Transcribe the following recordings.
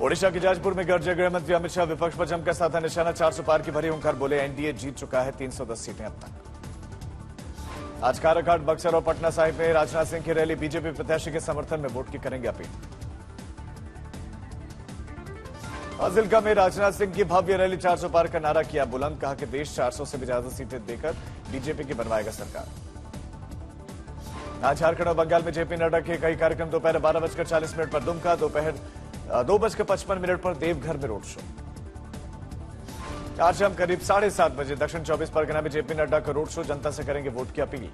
ओडिशा के जाजपुर में गरजे गृह मंत्री अमित शाह विपक्ष पर जमकर साधा निशाना। 400 पार की भरी हुंकार, बोले एनडीए जीत चुका है 310 सीटें अब तक। आज काराकाट, बक्सर और पटना साहिब में राजनाथ सिंह की रैली। बीजेपी प्रत्याशी के समर्थन में वोट की करेंगे अपील। फाजिल्का में राजनाथ सिंह की भव्य रैली। 400 पार का नारा किया बुलंद, कहा कि देश 400 से भी ज्यादा सीटें देकर बीजेपी की बनवाएगा सरकार। आज झारखंड और बंगाल में जेपी नड्डा के कई कार्यक्रम। दोपहर 12:40 पर दुमका, दोपहर 2:55 पर देवघर में रोड शो। आज शाम करीब 7:30 बजे दक्षिण 24 परगना में जेपी नड्डा का रोड शो। जनता से करेंगे वोट की अपील।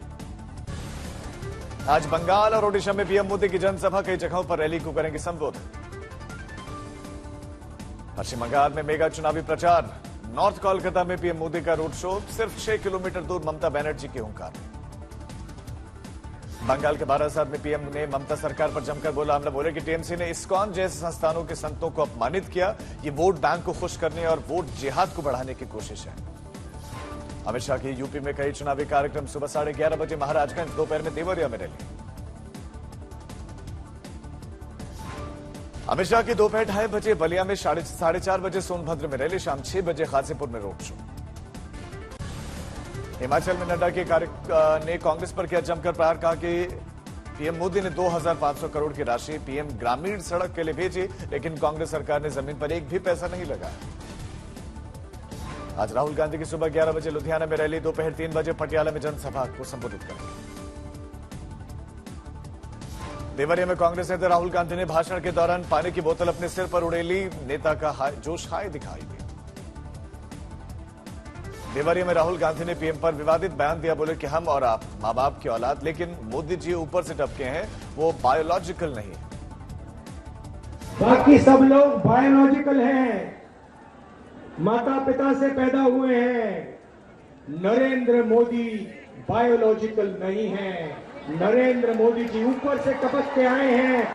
आज बंगाल और ओडिशा में पीएम मोदी की जनसभा, कई जगहों पर रैली को करेंगे संबोधित। पश्चिम बंगाल में मेगा चुनावी प्रचार। नॉर्थ कोलकाता में पीएम मोदी का रोड शो। सिर्फ 6 किलोमीटर दूर ममता बनर्जी की हुंकार। बंगाल के बारासात में पीएम ने ममता सरकार पर जमकर बोला हमला। बोले कि टीएमसी ने इस्कॉन जैसे संस्थानों के संतों को अपमानित किया। ये वोट बैंक को खुश करने और वोट जिहाद को बढ़ाने की कोशिश है। अमित शाह की यूपी में कई चुनावी कार्यक्रम। सुबह 11:30 बजे महाराजगंज, दोपहर में देवरिया में रैली। अमित शाह की दोपहर 2:30 बजे बलिया में, 4:30 बजे सोनभद्र में रैली। शाम 6 बजे गाजीपुर में रोड शो। हिमाचल में नड्डा के ने कांग्रेस पर किया जमकर प्रहार, कहा कि पीएम मोदी ने 2500 करोड़ की राशि पीएम ग्रामीण सड़क के लिए भेजी, लेकिन कांग्रेस सरकार ने जमीन पर एक भी पैसा नहीं लगाया। आज राहुल गांधी की सुबह 11 बजे लुधियाना में रैली। दोपहर 3 बजे पटियाला में जनसभा को संबोधित करेंगे। देवरिया में कांग्रेस नेता राहुल गांधी ने भाषण के दौरान पानी की बोतल अपने सिर पर उड़ेली। नेता का जोश हाई दिखाई दिया। देवरिया में राहुल गांधी ने पीएम पर विवादित बयान दिया। बोले कि हम और आप मां बाप की औलाद, लेकिन मोदी जी ऊपर से टपके हैं, वो बायोलॉजिकल नहीं है। बाकी सब लोग बायोलॉजिकल हैं, माता पिता से पैदा हुए हैं। नरेंद्र मोदी बायोलॉजिकल नहीं है। नरेंद्र मोदी जी ऊपर से टपक के आए हैं।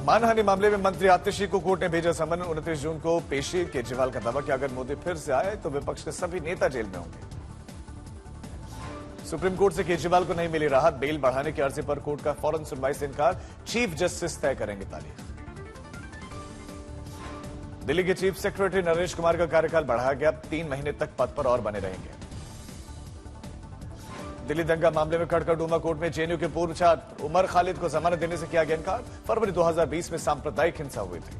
मानहानि मामले में मंत्री आतिशी को कोर्ट ने भेजा समन। 29 जून को पेशी। केजरीवाल का दावा कि अगर मोदी फिर से आए तो विपक्ष के सभी नेता जेल में होंगे। सुप्रीम कोर्ट से केजरीवाल को नहीं मिली राहत। बेल बढ़ाने की अर्जी पर कोर्ट का फौरन सुनवाई से इनकार। चीफ जस्टिस तय करेंगे तारीख। दिल्ली के चीफ सेक्रेटरी नरेश कुमार का कार्यकाल बढ़ाया गया। 3 महीने तक पद पर और बने रहेंगे। दिल्ली दंगा मामले में कड़कड़डूमा कोर्ट में जेएनयू के पूर्व छात्र उमर खालिद को जमानत देने से किया गया इनकार। फरवरी 2020 में सांप्रदायिक हिंसा हुई थी।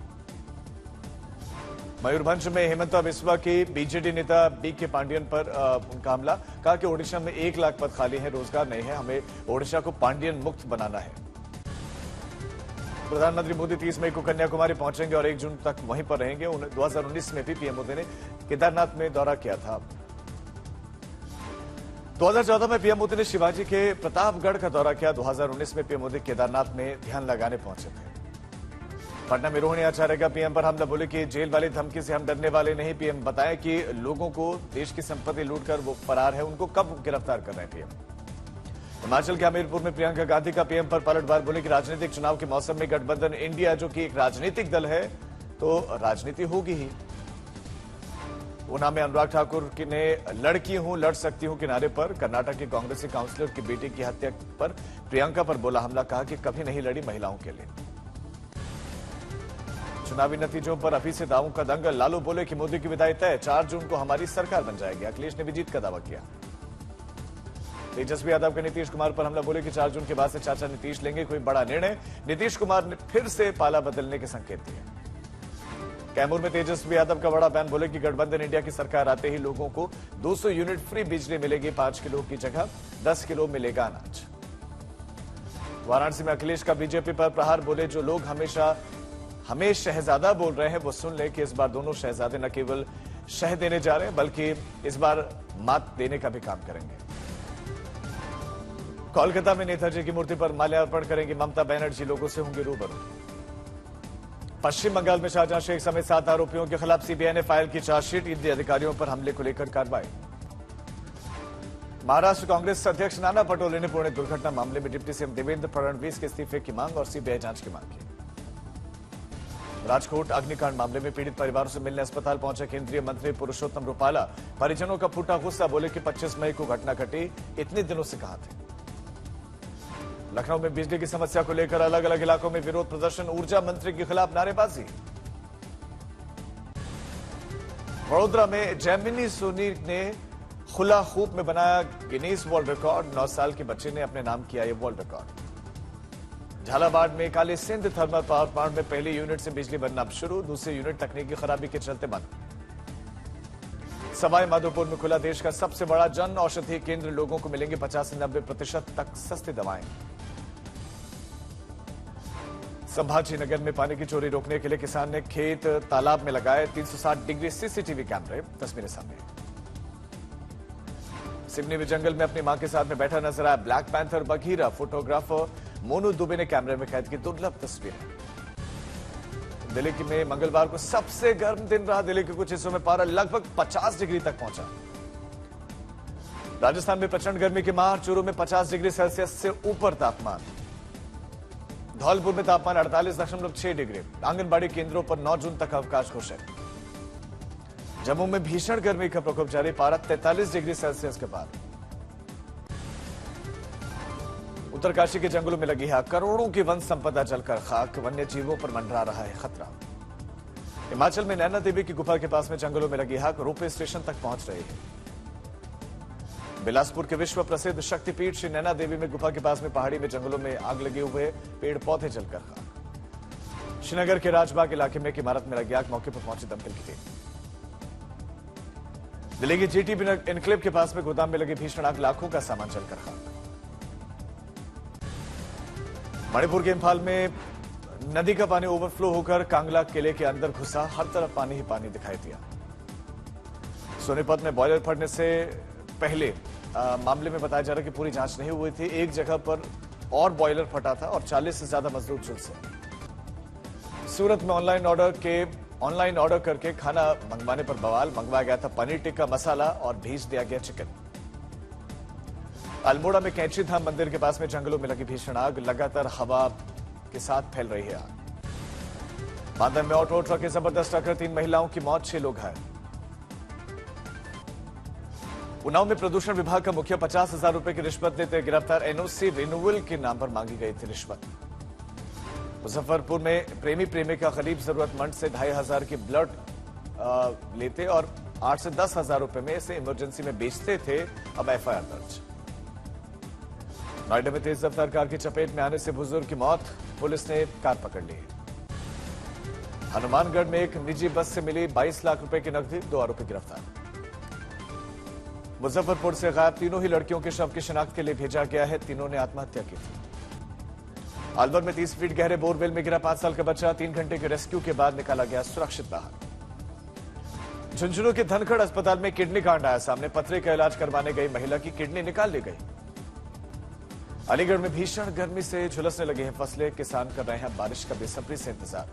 मयूरभंज में हेमंता बिस्वा की बीजेडी नेता बीके पांडियन पर उनका हमला। कहा कि ओडिशा में 1 लाख पद खाली है, रोजगार नहीं है, हमें ओडिशा को पांडियन मुक्त बनाना है। प्रधानमंत्री मोदी 30 मई को कन्याकुमारी पहुंचेंगे और 1 जून तक वहीं पर रहेंगे। 2019 में भी पीएम मोदी ने केदारनाथ में दौरा किया था। 2014 में पीएम मोदी ने शिवाजी के प्रतापगढ़ का दौरा किया। 2019 में पीएम मोदी केदारनाथ में ध्यान लगाने पहुंचे थे। पटना में रोहिणी आचार्य का पीएम पर हमला। बोले कि जेल वाली धमकी से हम डरने वाले नहीं। पीएम बताएं कि लोगों को देश की संपत्ति लूटकर वो फरार है, उनको कब गिरफ्तार कर रहे हैं पीएम। हिमाचल के हमीरपुर में प्रियंका गांधी का पीएम पर पलटवार। बोले कि राजनीतिक चुनाव के मौसम में गठबंधन इंडिया, जो कि एक राजनीतिक दल है, तो राजनीति होगी ही। ऊना में अनुराग ठाकुर ने लड़की हूं लड़ सकती हूं किनारे पर कर्नाटक के कांग्रेसी काउंसलर की बेटी की हत्या पर प्रियंका पर बोला हमला। कहा कि कभी नहीं लड़ी महिलाओं के लिए। चुनावी नतीजों पर अभी से दावों का दंगल। लालू बोले कि मोदी की विदाई तय, 4 जून को हमारी सरकार बन जाएगी। अखिलेश ने भी जीत का दावा किया। तेजस्वी यादव के नीतीश कुमार पर हमला। बोले कि 4 जून के बाद से चाचा नीतीश लेंगे कोई बड़ा निर्णय। नीतीश कुमार ने फिर से पाला बदलने के संकेत दिए। कैमूर में तेजस्वी यादव का बड़ा बयान। बोले कि गठबंधन इंडिया की सरकार आते ही लोगों को 200 यूनिट फ्री बिजली मिलेगी। 5 किलो की जगह 10 किलो मिलेगा अनाज। वाराणसी में अखिलेश का बीजेपी पर प्रहार। बोले जो लोग हमें शहजादा बोल रहे हैं वो सुन ले कि इस बार दोनों शहजादे न केवल शह देने जा रहे हैं बल्कि इस बार मात देने का भी काम करेंगे। कोलकाता में नेताजी की मूर्ति पर माल्यार्पण करेंगी ममता बनर्जी। लोगों से होंगे रूबरू। पश्चिम बंगाल में शाहजहां शेख समेत 7 आरोपियों के खिलाफ सीबीआई ने फाइल की चार्जशीट। ईडी अधिकारियों पर हमले को लेकर कार्रवाई। महाराष्ट्र कांग्रेस अध्यक्ष नाना पटोले ने पुणे दुर्घटना मामले में डिप्टी सीएम देवेंद्र फडणवीस के इस्तीफे की मांग और सीबीआई जांच की मांग की। राजकोट अग्निकांड मामले में पीड़ित परिवारों से मिलने अस्पताल पहुंचे केंद्रीय मंत्री पुरुषोत्तम रुपाला। परिजनों का फूटा गुस्सा। बोले कि 25 मई को घटना घटी, इतने दिनों से कहां थे। लखनऊ में बिजली की समस्या को लेकर अलग अलग इलाकों में विरोध प्रदर्शन, ऊर्जा मंत्री के खिलाफ नारेबाजी। वडोदरा में जैमिनी सोनी ने खुला खूब में बनाया गिनीज वर्ल्ड रिकॉर्ड। 9 साल के बच्चे ने अपने नाम किया यह वर्ल्ड रिकॉर्ड। झालावाड़ में Kali Sindh thermal power plant में पहली यूनिट से बिजली बनना अब शुरू, दूसरी यूनिट तकनीकी खराबी के चलते बंद। सवाई माधोपुर में खुला देश का सबसे बड़ा जन औषधि केंद्र, लोगों को मिलेंगे 50 से 90% तक सस्ती दवाएं। संभाजी नगर में पानी की चोरी रोकने के लिए किसान ने खेत तालाब में लगाए 360 डिग्री सीसीटीवी कैमरे, तस्वीरें सामने। सिवनी में जंगल में अपनी मां के साथ में बैठा नजर आया black panther Bagheera, photographer Monu Dubey ने कैमरे में कैद की दुर्लभ तस्वीरें। दिल्ली में मंगलवार को सबसे गर्म दिन रहा, दिल्ली के कुछ हिस्सों में पारा लगभग 50 डिग्री तक पहुंचा। राजस्थान में प्रचंड गर्मी की मार, चूरू में 50 डिग्री सेल्सियस से ऊपर तापमान। धौलपुर में तापमान 48.6 डिग्री। आंगनबाड़ी केंद्रों पर 9 जून तक अवकाश घोषित। जम्मू में भीषण गर्मी का प्रकोप जारी, पारा 43 डिग्री सेल्सियस के पार। उत्तरकाशी के जंगलों में लगी आग, करोड़ों की वन संपदा जलकर खाक, वन्य जीवों पर मंडरा रहा है खतरा। हिमाचल में नैना देवी की गुफा के पास में जंगलों में लगी आग, रोपवे स्टेशन तक पहुंच रही है। बिलासपुर के विश्व प्रसिद्ध शक्तिपीठ श्री नैना देवी में गुफा के पास में पहाड़ी में जंगलों में आग लगे हुए पेड़ पौधे जलकर खाक। श्रीनगर के राजबाग इलाके में एक इमारत में लगी आग, मौके पर पहुंची दमकल की टीम। दिल्ली की जीटीबी एनक्लेव के पास में गोदाम में लगी भीषण आग, लाखों का सामान जलकर खाक। मणिपुर के इंफाल में नदी का पानी ओवरफ्लो होकर कांगला किले के अंदर घुसा, हर तरफ पानी ही पानी दिखाई दिया। सोनीपत में बॉयलर फटने से पहले मामले में बताया जा रहा है कि पूरी जांच नहीं हुई थी। एक जगह पर और बॉयलर फटा था और 40 से ज्यादा मजदूर झुलसे। सूरत में ऑनलाइन ऑर्डर करके खाना मंगवाने पर बवाल, मंगवाया गया था पनीर टिक्का मसाला और भेज दिया गया चिकन। अल्मोड़ा में कैंची धाम मंदिर के पास में जंगलों में लगी भीषण आग, लगातार हवा के साथ फैल रही है आग। बांधन में ऑटो ट्रक की जबरदस्त टक्कर, 3 महिलाओं की मौत, 6 लोग घायल। उन्नाव में प्रदूषण विभाग का मुखिया 50,000 रुपए की रिश्वत देते गिरफ्तार, एनओसी रिन्यूअल के नाम पर मांगी गई थी रिश्वत। मुजफ्फरपुर में प्रेमिका करीब जरूरतमंद से 2,500 की ब्लड लेते और 8 से 10,000 रुपए में इसे इमरजेंसी में बेचते थे, अब एफआईआर दर्ज। नोएडा में तेज रफ्तार कार की चपेट में आने से बुजुर्ग की मौत, पुलिस ने कार पकड़ ली। हनुमानगढ़ में एक निजी बस से मिली 22 लाख रुपए की नकदी, 2 आरोपी गिरफ्तार। मुजफ्फरपुर से गायब तीनों ही लड़कियों के शव की शिनाख्त के लिए भेजा गया है, तीनों ने आत्महत्या की थी। अलवर में 30 फीट गहरे बोरवेल में गिरा 5 साल का बच्चा, 3 घंटे के रेस्क्यू के बाद निकाला गया सुरक्षित बाहर। झुंझुनू के धनखड़ अस्पताल में किडनी कांड आया सामने, पथरी का इलाज करवाने गई महिला की किडनी निकाल ली गई। अलीगढ़ में भीषण गर्मी से झुलसने लगी हैं फसलें, किसान कर रहे हैं बारिश का बेसब्री से इंतजार।